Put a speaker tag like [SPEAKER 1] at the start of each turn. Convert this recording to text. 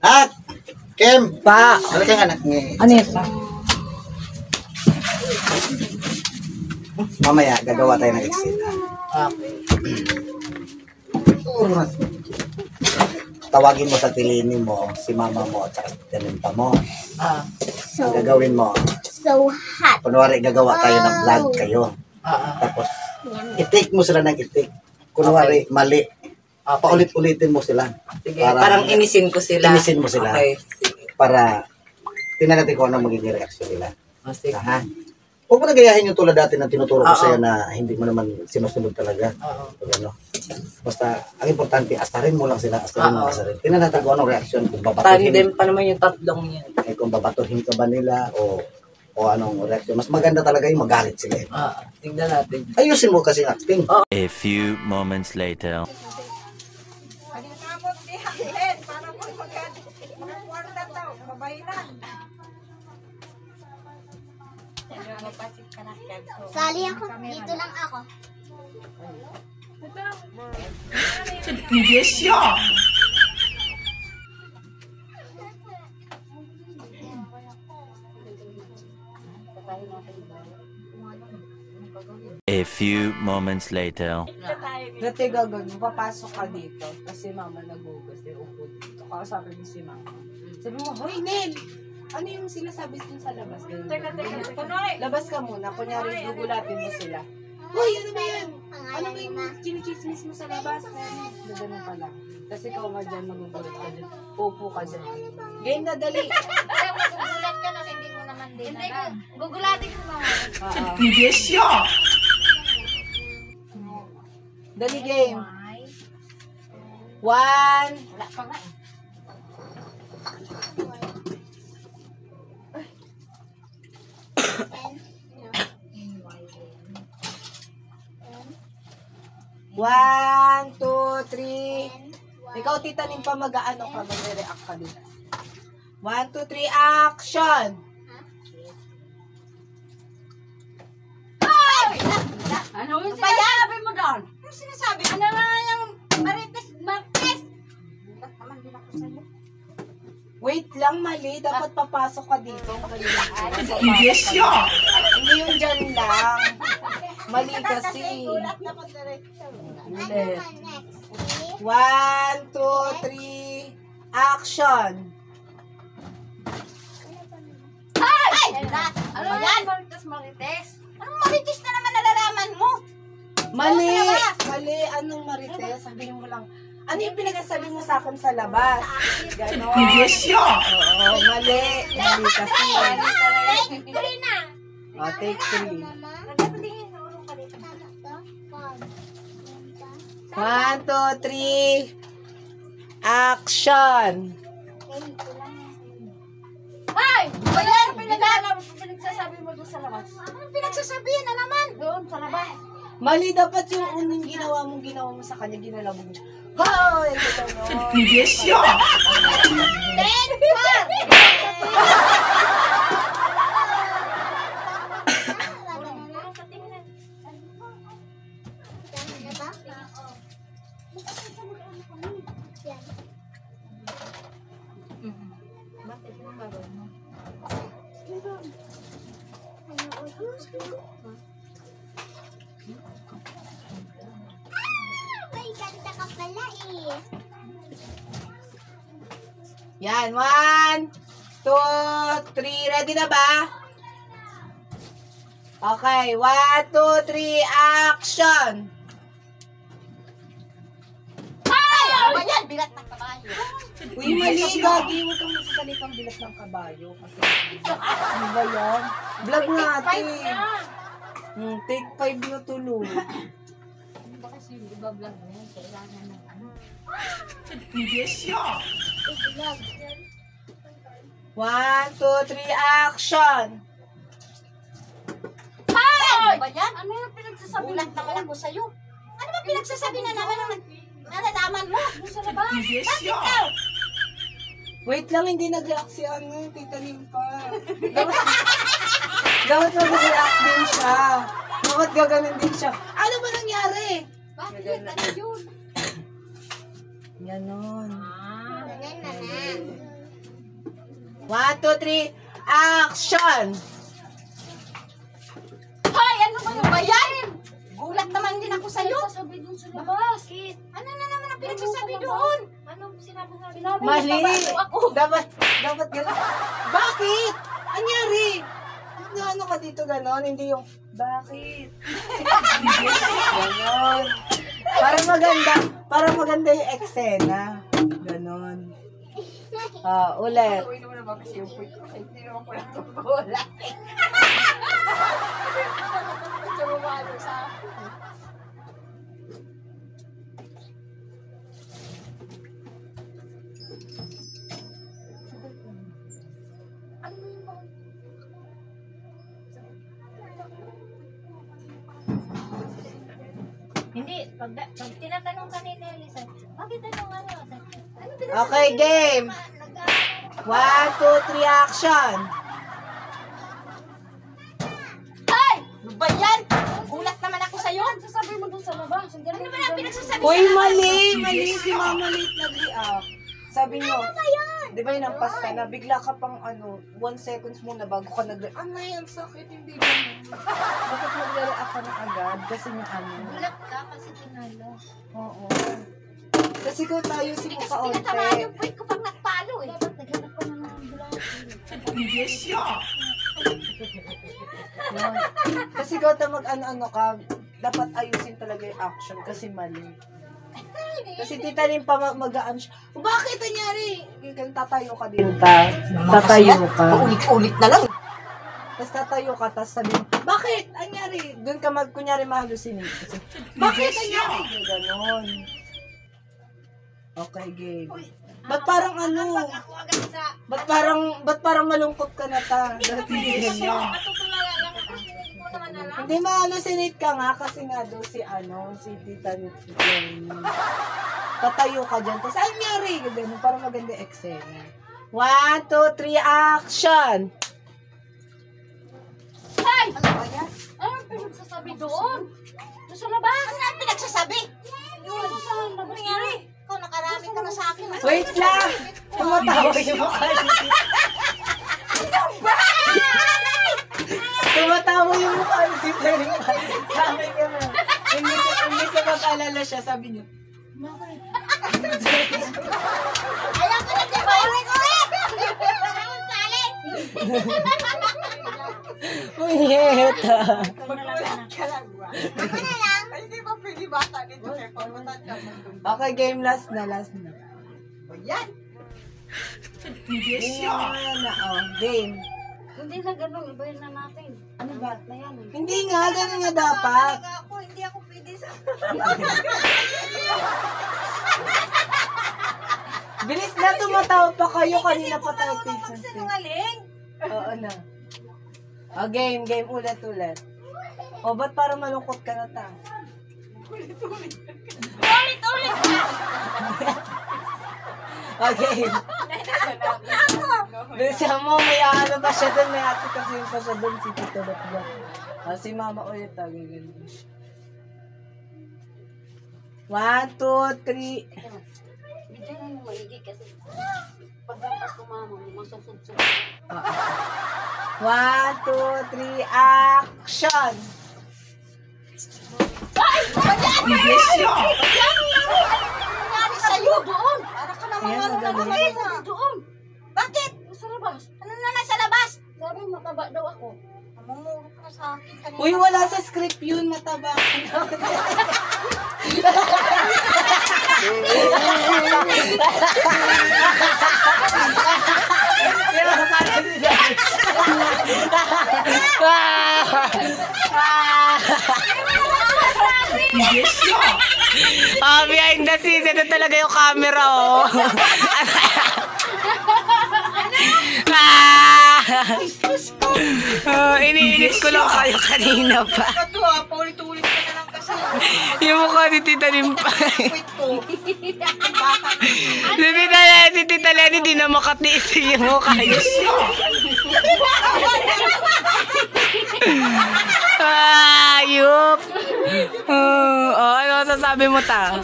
[SPEAKER 1] At, Kim!
[SPEAKER 2] Pa!
[SPEAKER 1] Ano kang anak niya?
[SPEAKER 2] Ano yun pa?
[SPEAKER 1] Mamaya, gagawa tayo ng exit.
[SPEAKER 2] Okay.
[SPEAKER 1] Tawagin mo sa tilinin mo, si mama mo at saka si tininta mo. Ang gagawin mo,
[SPEAKER 3] So hot.
[SPEAKER 1] kunwari gagawa tayo ng vlog kayo. Tapos, i-take mo sila ng i-take. Kunwari, mali. Paulit-ulitin mo sila.
[SPEAKER 2] Sige, parang inisin ko sila.
[SPEAKER 1] Inisin mo sila.
[SPEAKER 2] Okay, sige.
[SPEAKER 1] Para, tingnan natin kung ano magiging reaction nila.
[SPEAKER 2] Sige.
[SPEAKER 1] Ha? Huwag mo na gayahin yung tulad dati na tinuturo ko
[SPEAKER 2] Oo.
[SPEAKER 1] sa'yo na hindi mo naman sinusunod talaga.
[SPEAKER 2] Oo.
[SPEAKER 1] Pag ano. Basta, ang importante, asarin mo lang sila. Asarin mo, asarin. Tingnan natin kung anong reaction. Kung babatuhin,
[SPEAKER 2] Tandem pa naman yung tatlong yan.
[SPEAKER 1] kung babatuhin ka ba nila o anong reaction. Mas maganda talaga yung magalit sila.
[SPEAKER 2] Tingnan natin.
[SPEAKER 1] Ayusin mo kasi acting.
[SPEAKER 4] A few moments later.
[SPEAKER 3] Sali ako. Dito lang ako.
[SPEAKER 4] A few moments later.
[SPEAKER 2] Dati gagawin, papasok ka dito. Kasi mama nagugas, upo dito. Kausapin mo si mama. Sabi mo, hoy Nel! Ano yung sinasabi dun sa labas? Teka. Labas ka muna. Kunyari, gugulatin mo sila. Hoy, ano ba yan? Ano ba yung chinichismis mo sa labas? Gaganon ka lang. Kasi ikaw nga dyan, magugulat ka dyan. Upo ka dyan. Game na, dali.
[SPEAKER 3] Kaya magugulat ka na hindi mo naman din alam. Gugulatin ko mga.
[SPEAKER 2] Dali game. 1.
[SPEAKER 3] Wala pa nga eh.
[SPEAKER 2] One, two, three. Ikaw, titanim pa mag-ano ka, mag-react ka din. 1, 2, 3, action!
[SPEAKER 3] Ano yung sinasabi mo doon? Ano sinasabi? Ano na yung marites?
[SPEAKER 2] Wait lang, mali. Dapat papasok ka dito. Yes, yeah! Hindi yung dyan lang. Mali kasi. Hindi. 1, 2, 3, action!
[SPEAKER 3] Ano yan? Marites? Anong marites na naman nalalaman mo?
[SPEAKER 2] Mali! Mali! Anong marites? Sabihin mo lang, ano yung pinagsasabi mo sa akin sa labas? Ganon. Yes, yeah! Oo, mali. Mali kasi.
[SPEAKER 3] Take 3 na.
[SPEAKER 2] Take 3. 1, 2, 3, action!
[SPEAKER 3] Ay! Ayan! Pinagsasabi mo doon sa labas. Anong pinagsasabihan na naman? Doon sa labas.
[SPEAKER 2] Mali dapat yung unang ginawa mo sa kanya, ginalaw mo. Hoy! Ito no. Yes, yeah!
[SPEAKER 3] Take 4. May ganda ka pala eh.
[SPEAKER 2] Yan, 1, 2, 3. Ready na ba? Okay, 1, 2, 3, action!
[SPEAKER 3] Ay! Ano ba yan? Bilat ng kabayo.
[SPEAKER 2] Uy, mali, gagi. Huwag kang magsasalitang bilat ng kabayo. Kasi, ano ba yan? Vlog natin. Take 5 na tuloy.
[SPEAKER 3] Ba kasi iba vlog mo yan? Kailangan ng ano?
[SPEAKER 2] Yes, yeah.
[SPEAKER 3] Vlog.
[SPEAKER 2] 1, 2, 3, action!
[SPEAKER 3] Ay! Ano ba yan? Ano yung pinagsasabi? Ulat naman ako sa'yo. Ano ba pinagsasabi na naman ang nalalaman mo? Ano sa labas?
[SPEAKER 2] Yes,
[SPEAKER 3] Bakit
[SPEAKER 2] yeah.
[SPEAKER 3] daw?
[SPEAKER 2] Wait lang, hindi nag-react si ano, Tita Limpa. Dapat mag-react din siya. Dapat gaganon din siya. Ano ba nangyari?
[SPEAKER 3] Bakit? Ano yun?
[SPEAKER 2] Ganon.
[SPEAKER 3] Ganun naman.
[SPEAKER 2] 1, 2, 3, action!
[SPEAKER 3] Hoy, ano ba yan? Gulat naman din ako sa'yo.
[SPEAKER 5] Sabi dun sa labas.
[SPEAKER 3] Ano na naman ang pinagsasabi doon?
[SPEAKER 5] Anong sinabi nga?
[SPEAKER 2] Mali!
[SPEAKER 3] Ako.
[SPEAKER 2] Dapat gano'n. Bakit? Anyari? Ano ka dito gano'n? Hindi yung, bakit? Gano'n. Para maganda yung eksena. Gano'n. Ulit.
[SPEAKER 3] Uy, naman naman kasi yung point ko. Hindi naman ko natugulat. Sa
[SPEAKER 5] Hindi, pag tinatanong ka ni Nelisa, bakit anong ano?
[SPEAKER 2] Okay, game. 1, 2, 3, action!
[SPEAKER 3] Hoy! Ano ba yan? Gulat naman ako sa'yo.
[SPEAKER 5] Sasabi mo dun sa labas.
[SPEAKER 3] Ano naman ang pinagsasabi
[SPEAKER 2] Uy,
[SPEAKER 3] sa
[SPEAKER 2] mali si Mama Late nag-react. Sabi niyo, di ba yun ang pasta na bigla ka pang 1 seconds muna bago ka nag-react. Ano yan, sakit, hindi ba? Bakit nag-react ka na agad? Kasi yung
[SPEAKER 5] Gulat ka kasi tinalo.
[SPEAKER 2] Oo. Kasi kung tayo si
[SPEAKER 3] Hindi
[SPEAKER 2] mo
[SPEAKER 3] kasi
[SPEAKER 2] kaunti.
[SPEAKER 3] tinatamaan yung point ko pag nagpalo eh.
[SPEAKER 5] Dapat naghanap ka na ng bulan.
[SPEAKER 2] Yun. Kasi kung ta mag-ano ka, dapat ayusin talaga yung action kasi mali. Kasi tita rin pa mag-aan siya. Bakit nangyari? Tatayo ka din. Tatayo ka.
[SPEAKER 3] Ulit-ulit na lang.
[SPEAKER 2] Tapos tatayo ka, tapos sabi mo, bakit? Anyari? Doon ka kunyari mahalusin. Kasi, bakit? Anyari? Ganon. Okay, game. Ba't parang
[SPEAKER 3] Ako agad sa...
[SPEAKER 2] ba't parang malungkot ka na ta? Tigil mo.
[SPEAKER 3] Matutulala lang ako. Hindi ko naman alam.
[SPEAKER 2] Hindi ma-hallucinate ka nga kasi nga daw si Tita Nitsi. Tatayo ka dyan. Tapos, anyari? Ganon, parang maganda eksena. 1, 2, 3, action!
[SPEAKER 3] Hoy! Ano ba yan?
[SPEAKER 5] Anong pinagsasabi doon? Doon sa labas.
[SPEAKER 3] Ano ang pinagsasabi?
[SPEAKER 5] Doon sa labas.
[SPEAKER 3] Nangyari? Ikaw, nakarami ka na sa akin.
[SPEAKER 2] Wait lang! Tumatawa yung mukha ni Tita. Tumatawa yung mukha ni Tita. Sabi niya na. Imbis na mag-alala siya, sabi niya,
[SPEAKER 3] Alam ko na, diba? Ulit!
[SPEAKER 2] Punyeta!
[SPEAKER 3] Magulat ka lang ba? Ako na lang. Ay, hindi ba pwede bata dito? Kaya pag matanda mo.
[SPEAKER 2] Okay, game last na.
[SPEAKER 3] O yan.
[SPEAKER 2] Game.
[SPEAKER 5] Hindi na ganun. Ibayin na natin.
[SPEAKER 2] Ano ba?
[SPEAKER 5] Na yan eh.
[SPEAKER 2] Hindi nga, ganun nga dapat.
[SPEAKER 3] Ako, hindi ako pwede sa...
[SPEAKER 2] Bilis na, tumatawa pa kayo. Kanina pa tayo patient.
[SPEAKER 3] Magsinungaling.
[SPEAKER 2] Oo na. O, game. Ulit. O, ba't parang malungkot ka na ta?
[SPEAKER 3] Ulit-ulit
[SPEAKER 2] O, game. Bilisan mo, may ano ba siya doon? May ate kasi yung pa siya doon, si Tito Batbat. O, si Mama ulit, gagawin mo. 1, 2, 3.
[SPEAKER 5] Bigyan na yung maigi kasi pagdapas ko mama, masusudsud.
[SPEAKER 2] 1, 2, 3, action!
[SPEAKER 3] nangyari sa'yo doon. Para ka naman
[SPEAKER 2] Ayan,
[SPEAKER 3] ano na
[SPEAKER 2] magaling.
[SPEAKER 3] naman na. Doon. Bakit?
[SPEAKER 5] Sa labas.
[SPEAKER 3] Ano naman sa labas?
[SPEAKER 5] Sabi mataba daw ako.
[SPEAKER 3] Namumuro ka na sa akin kanina.
[SPEAKER 2] Uy, wala sa script yun, mataba. Behind the scenes, ito talaga yung camera, oh. Iniinis ko lang kayo kanina pa.
[SPEAKER 3] Katuwa, paulit-ulit ka na lang kasi.
[SPEAKER 2] Yung mukha ni Tita Limpay.
[SPEAKER 3] Wait ko.
[SPEAKER 2] Si Tita Lenny, di na makatiis yung mukha niya. Ayup. Ano sasabi mo ta?